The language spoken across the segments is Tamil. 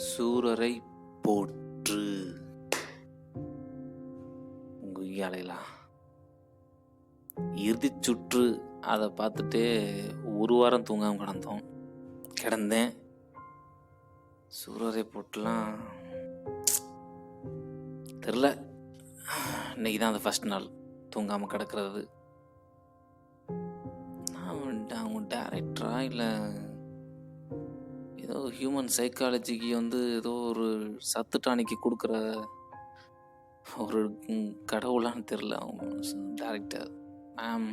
சூரரை போற்று குய்யாலைகளா. இறுதிச் சுற்று அதை பார்த்துட்டு ஒரு வாரம் தூங்காமல் கிடந்தேன். சூரரை போட்டுலாம் தெரில. இன்னைக்கு தான் அந்த ஃபர்ஸ்ட் நாள் தூங்காமல் கிடக்கிறது. அவங்க டேரக்டரா இல்லை ஏதோ ஹியூமன் சைக்காலஜிக்கு ஏதோ ஒரு சத்து டானிக்கு கொடுக்குற ஒரு கடவுளான்னு தெரில. அவங்க டேரக்டர் மேம்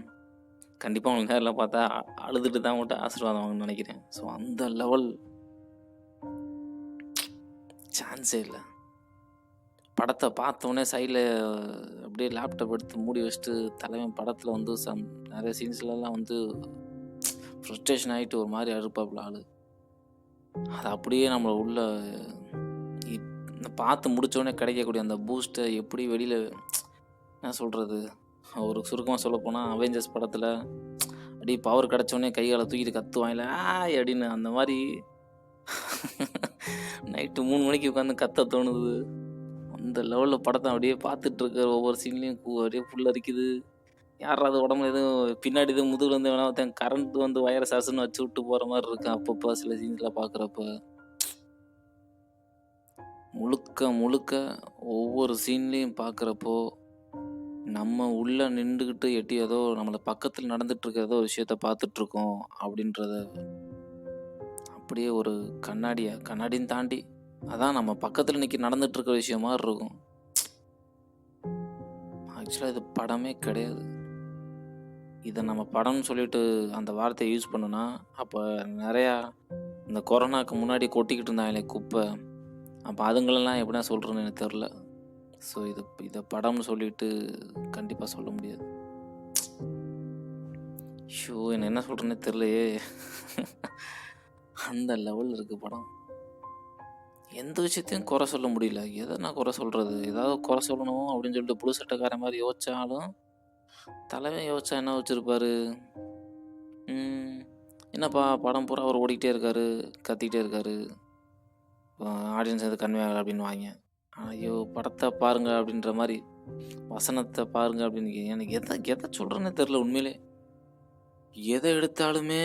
கண்டிப்பாக அவங்களுக்கு நேரில் பார்த்தா அழுதுட்டு தான் அவங்கள்ட்ட ஆசீர்வாதம் வாங்கன்னு நினைக்கிறேன். ஸோ அந்த லெவல் சான்ஸே இல்லை. படத்தை பார்த்தோன்னே சைடில் அப்படியே லேப்டாப் எடுத்து மூடி வச்சுட்டு தலைவன் படத்தில் நிறைய சீன்ஸ்லலாம் ஃப்ரஸ்ட்ரேஷன் ஆகிட்டு ஒரு மாதிரி அழுப்பாப்புல ஆளு. அது அப்படியே நம்மளை உள்ள பார்த்து முடித்தோடனே கிடைக்கக்கூடிய அந்த பூஸ்ட்டை எப்படி வெளியில் என்ன சொல்கிறது, ஒரு சுருக்கமாக சொல்லப்போனால் அவெஞ்சர்ஸ் படத்தில் அப்படியே பவர் கிடச்சோடனே கைகளை தூக்கிட்டு கத்துவாங்கல அப்படின்னு, அந்த மாதிரி நைட்டு 3 மணிக்கு உட்காந்து கத்த தோணுது. அந்த லெவலில் படத்தை அப்படியே பார்த்துட்டு இருக்க ஒவ்வொரு சீன்லேயும் அப்படியே புல்லரிக்குது. யாராவது உடம்புல எதுவும் பின்னாடி எதுவும் முதுகுலேருந்து வேணா கரண்ட் வயரை சசுன்னு வச்சு விட்டு போகிற மாதிரி இருக்கு அப்பப்போ சில சீன்ஸில் பார்க்குறப்ப. முழுக்க முழுக்க ஒவ்வொரு சீன்லேயும் பார்க்குறப்போ நம்ம உள்ளே நின்றுக்கிட்டு எட்டி ஏதோ நம்மளை பக்கத்தில் நடந்துட்டு இருக்க ஏதோ விஷயத்த பார்த்துட்ருக்கோம் அப்படின்றத அப்படியே ஒரு கண்ணாடின்னு தாண்டி அதான் நம்ம பக்கத்தில் இன்னைக்கு நடந்துட்டு இருக்க விஷயம் மாதிரி இருக்கும். ஆக்சுவலாக இது படமே கிடையாது. இதை நம்ம படம்னு சொல்லிட்டு அந்த வார்த்தையை யூஸ் பண்ணோன்னா அப்போ நிறையா இந்த கொரோனாவுக்கு முன்னாடி கொட்டிக்கிட்டு இருந்தாங்களே குப்பை, அப்போ அதுங்களெல்லாம் எப்படின்னா சொல்கிறேன்னு எனக்கு தெரில. ஸோ இதை படம்னு சொல்லிட்டு கண்டிப்பாக சொல்ல முடியாது. ஷோ என்ன சொல்கிறேன்னே தெரிலையே. அந்த லெவலில் இருக்குது படம். எந்த விஷயத்தையும் குறை சொல்ல முடியல. எதை நான் குறை சொல்கிறது, ஏதாவது குறை சொல்லணும் அப்படின்னு சொல்லிட்டு புழு சட்டைக்கார மாதிரி யோசிச்சாலும் தலைவன் யோசிச்சா என்ன வச்சுருப்பாரு, என்னப்பா படம் பூரா அவர் ஓடிக்கிட்டே இருக்காரு, கத்திக்கிட்டே இருக்காரு, ஆடியன்ஸ் எது கன்வே ஆகலை அப்படின்னு வாங்க. ஐயோ படத்தை பாருங்க அப்படின்ற மாதிரி, வசனத்தை பாருங்க அப்படின்னு எனக்கு எதை சொல்கிறேன்னே தெரில. உண்மையிலே எதை எடுத்தாலுமே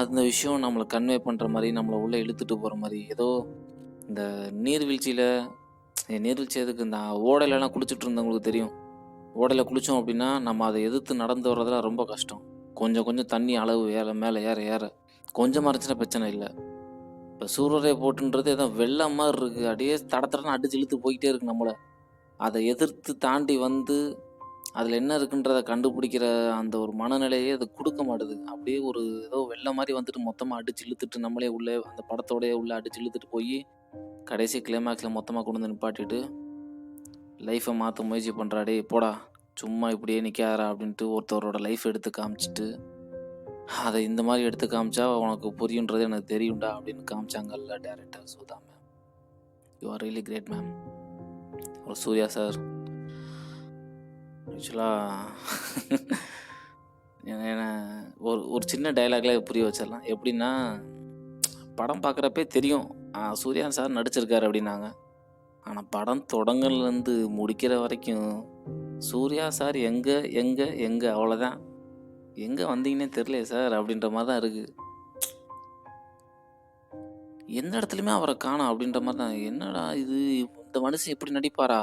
அந்த விஷயம் நம்மளை கன்வே பண்ணுற மாதிரி, நம்மளை உள்ளே இழுத்துட்டு போகிற மாதிரி. ஏதோ இந்த நீர்வீழ்ச்சி எதுக்கு, இந்த ஓடையிலலாம் குளிச்சுட்டு இருந்தவங்களுக்கு தெரியும். ஓடையில் குளித்தோம் அப்படின்னா நம்ம அதை எதிர்த்து நடந்து வர்றதுலாம் ரொம்ப கஷ்டம். கொஞ்சம் தண்ணி அளவு மேலே ஏற கொஞ்சமாக இருந்துச்சுன்னா பிரச்சனை இல்லை. இப்போ சூரரை போட்டுன்றது ஏதோ வெள்ளம் மாதிரி இருக்குது, அப்படியே தடத்தடன்னு அடிச்சு இழுத்து போய்கிட்டே இருக்கு நம்மளை. அதை எதிர்த்து தாண்டி அதில் என்ன இருக்குன்றதை கண்டுபிடிக்கிற அந்த ஒரு மனநிலையே அது கொடுக்க மாட்டுது. அப்படியே ஒரு ஏதோ வெள்ளம் மாதிரி மொத்தமாக அடிச்சு இழுத்துட்டு நம்மளே உள்ளே அந்த படத்தோடய உள்ளே அடிச்சு இழுத்துட்டு போய் கடைசி கிளைமேக்ஸில் மொத்தமாக கொண்டு வந்து நிப்பாட்டிட்டு லைஃப்பை மாற்ற முயற்சி பண்ணுறாடே போடா சும்மா இப்படியே நிற்காரா அப்படின்ட்டு ஒருத்தவரோட லைஃப் எடுத்து காமிச்சிட்டு, அதை இந்த மாதிரி எடுத்து காமிச்சா உனக்கு புரியுன்றது எனக்கு தெரியும்டா அப்படின்னு காமிச்சாங்கல்ல director Sudha ma'am. You are really great ma'am. ஒரு சூர்யா சார் ஆக்சுவலாக ஒரு சின்ன டைலாக்ல புரிய வச்சிடலாம். எப்படின்னா, படம் பார்க்குறப்பே தெரியும் சூர்யா சார் நடிச்சிருக்காரு அப்படின்னாங்க. ஆனால் படம் தொடங்கலேருந்து முடிக்கிற வரைக்கும் சூர்யா சார் எங்கே அவ்வளோதான், எங்கே வந்தீங்கன்னே தெரியலையே சார் அப்படின்ற மாதிரி தான் இருக்குது. எந்த இடத்துலையுமே அவரை காணோம் அப்படின்ற மாதிரி தான். என்னடா இது, இந்த மனுஷன் எப்படி நடிப்பாரா,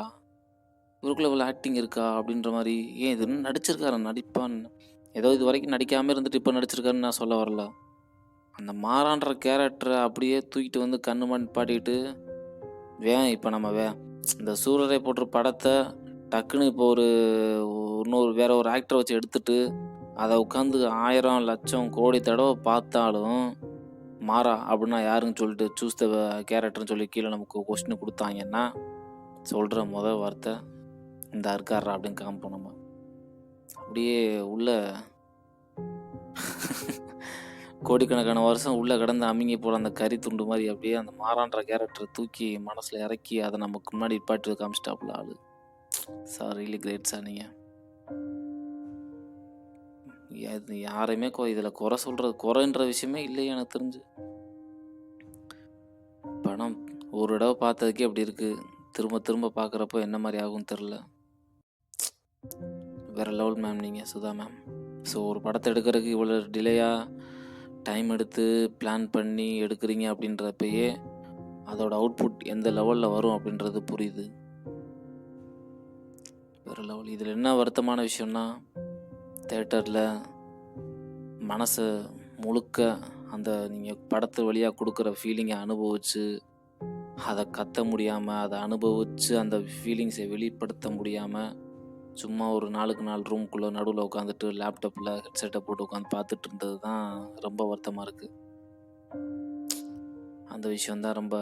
இவருக்குள்ள இவ்வளோ ஆக்டிங் இருக்கா அப்படின்ற மாதிரி. ஏன் இது நடிச்சிருக்காரு, நடிப்பான்னு ஏதோ இது வரைக்கும் நடிக்காமல் இருந்துட்டு இப்போ நடிச்சிருக்காருன்னு நான் சொல்ல வரல. அந்த மாறான்ற கேரக்டரை அப்படியே தூக்கிட்டு கண்ணு மண் பாட்டிக்கிட்டு இப்போ நம்ம இந்த சூரரை போட்டு படத்தை டக்குன்னு இப்போ வேற ஒரு ஆக்டரை வச்சு எடுத்துட்டு அதை உட்காந்து 1000 லட்சம் கோடி தடவை பார்த்தாலும் மாறா அப்படின்னா யாருன்னு சொல்லிட்டு சூஸ் த கேரக்டர்னு சொல்லி கீழே நமக்கு கொஸ்டின் கொடுத்தாங்கன்னா சொல்கிற முதல் வார்த்தை இந்த இருக்காரா அப்படின்னு காமிப்போம். நம்ம அப்படியே உள்ள கோடிக்கணக்கான வருஷம் உள்ளே கிடந்து அமிங்கி போகிற அந்த கறி துண்டு மாதிரி அப்படியே அந்த மாறான்ற கேரக்டரை தூக்கி மனசில் இறக்கி அதை நமக்கு முன்னாடி பாட்டு காமிச்சிட்டாப்புல ஆளு. Sir really great sir. நீங்கள் யாரையுமே இதில் குறைன்ற விஷயமே இல்லையே எனக்கு தெரிஞ்சு. படம் ஒரு தடவை பார்த்ததுக்கே அப்படி இருக்குது. திரும்ப திரும்ப பார்க்குறப்போ என்ன மாதிரி ஆகும்னு தெரில. வேறு லெவல் மேம் நீங்கள் சுதா மேம். ஸோ ஒரு படத்தை எடுக்கிறதுக்கு இவ்வளோ டிலேயாக டைம் எடுத்து பிளான் பண்ணி எடுக்கிறீங்க அப்படின்றப்பயே அதோட அவுட்புட் எந்த லெவலில் வரும் அப்படின்றது புரியுது. வேறு லெவல். இதில் என்ன வருத்தமான விஷயம்னா, தேட்டரில் மனசை முழுக்க அந்த நீங்கள் படத்து வழியாக கொடுக்குற ஃபீலிங்கை அனுபவித்து அதை கத்த முடியாமல், அதை அனுபவித்து அந்த ஃபீலிங்ஸை வெளிப்படுத்த முடியாமல் சும்மா ஒரு 4க்கு 4 ரூம்குள்ளே நடுவில் உட்காந்துட்டு லேப்டாப்பில் ஹெட்செட்டை போட்டு உட்காந்து பார்த்துட்டு இருந்தது தான் ரொம்ப வருத்தமாக இருக்குது. அந்த விஷயந்தான் ரொம்ப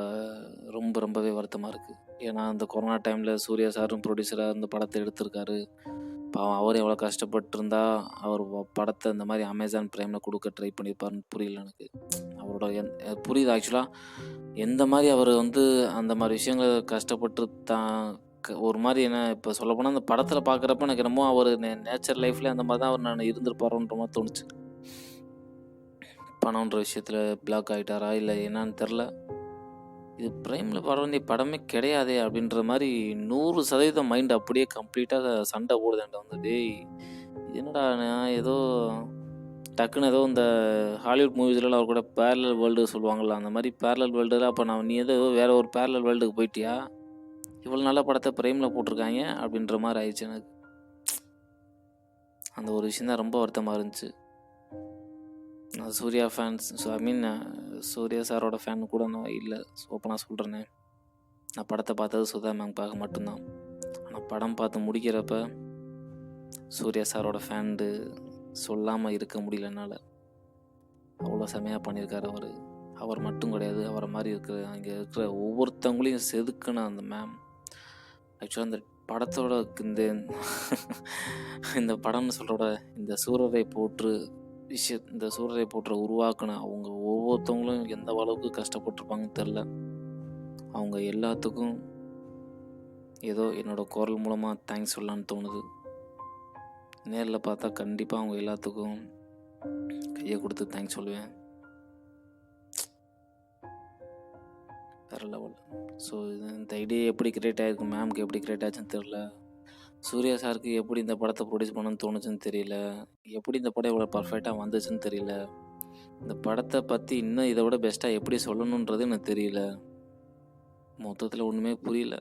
ரொம்ப ரொம்பவே வருத்தமாக இருக்குது. ஏன்னா அந்த கொரோனா டைமில் சூர்யா சாரும் ப்ரொடியூசராக இந்த படத்தை எடுத்திருக்காரு. பாவம் அவர் எவ்வளோ கஷ்டப்பட்டிருந்தா அவர் படத்தை இந்த மாதிரி அமேசான் ப்ரைமில் கொடுக்க ட்ரை பண்ணியிருப்பாருன்னு புரியல எனக்கு. அவரோட புரியுது ஆக்சுவலாக எந்த மாதிரி அவர் அந்த மாதிரி விஷயங்களை கஷ்டப்பட்டு தான் ஒரு மாதிரி என்ன இப்போ சொல்லப்போனால் அந்த படத்தில் பார்க்குறப்ப எனக்கு என்னமோ அவர் நேச்சர் லைஃப்லேயே அந்த மாதிரி தான் அவர் நான் இருந்திருப்பாரோன்ற மாதிரி தோணுச்சு. பணம்ன்ற விஷயத்தில் பிளாக் ஆகிட்டாரா இல்லை என்னன்னு தெரில. இது ப்ரைமில் பட வேண்டிய படமே கிடையாதே அப்படின்ற மாதிரி 100% மைண்ட் அப்படியே கம்ப்ளீட்டாக சண்டை போடுது. டேய் இது என்னடா, நான் ஏதோ டக்குன்னு ஏதோ இந்த ஹாலிவுட் மூவிஸ்லாம் அவர் கூட பேரலல் வேர்ல்டு சொல்லுவாங்கள்ல, அந்த மாதிரி பேரலல் வேர்ல்டில் அப்போ நீ ஏதோ வேறு ஒரு பேரலல் வேர்ல்டுக்கு போயிட்டியா, இவ்வளோ நல்ல படத்தை ப்ரைமில் போட்டிருக்காங்க அப்படின்ற மாதிரி ஆயிடுச்சு எனக்கு. அந்த ஒரு விஷயந்தான் ரொம்ப வருத்தமாக இருந்துச்சு. நான் சூர்யா ஃபேன்ஸ் சூர்யா சாரோட ஃபேன் கூட நான் இல்லை, ஓப்பனாக சொல்கிறேனே. நான் படத்தை பார்த்தது சுதா மேம்காக மட்டும்தான். ஆனால் படம் பார்த்து முடிக்கிறப்ப சூர்யா சாரோட ஃபேண்டு சொல்லாமல் இருக்க முடியல என்னால். அவ்வளோ செமையாக பண்ணியிருக்காரு அவர். அவர் மட்டும் கிடையாது, அவரை மாதிரி அங்கே இருக்கிற ஒவ்வொருத்தவங்களையும் செதுக்குன அந்த மேம். ஆக்சுவலாக அந்த படத்தோட இந்த படம்னு சொல்கிறோட இந்த சூரரை போற்று இந்த சூரரை போற்ற உருவாக்குன அவங்க ஒவ்வொருத்தவங்களும் எந்த அளவுக்கு கஷ்டப்பட்டுருப்பாங்கன்னு தெரில. அவங்க எல்லாத்துக்கும் ஏதோ என்னோட குரல் மூலமாக தேங்க்ஸ் சொல்லலான்னு தோணுது. நேரில் பார்த்தா கண்டிப்பாக அவங்க எல்லாத்துக்கும் கையை கொடுத்து தேங்க்ஸ் சொல்லுவேன். வேறு லெவல். ஸோ இந்த ஐடியா எப்படி கிரியேட் ஆகிருக்கு, மேம்க்கு எப்படி கிரியேட் ஆச்சுன்னு தெரில. சூர்யா சாருக்கு எப்படி இந்த படத்தை ப்ரொடியூஸ் பண்ணணும்னு தோணுச்சுன்னு தெரியல. எப்படி இந்த படம் இவ்வளோ பர்ஃபெக்டாக வந்துச்சுன்னு தெரியல. இந்த படத்தை பற்றி இன்னும் இதை விட பெஸ்ட்டாக எப்படி சொல்லணுன்றது எனக்கு தெரியல. மொத்தத்தில் ஒன்றுமே புரியல.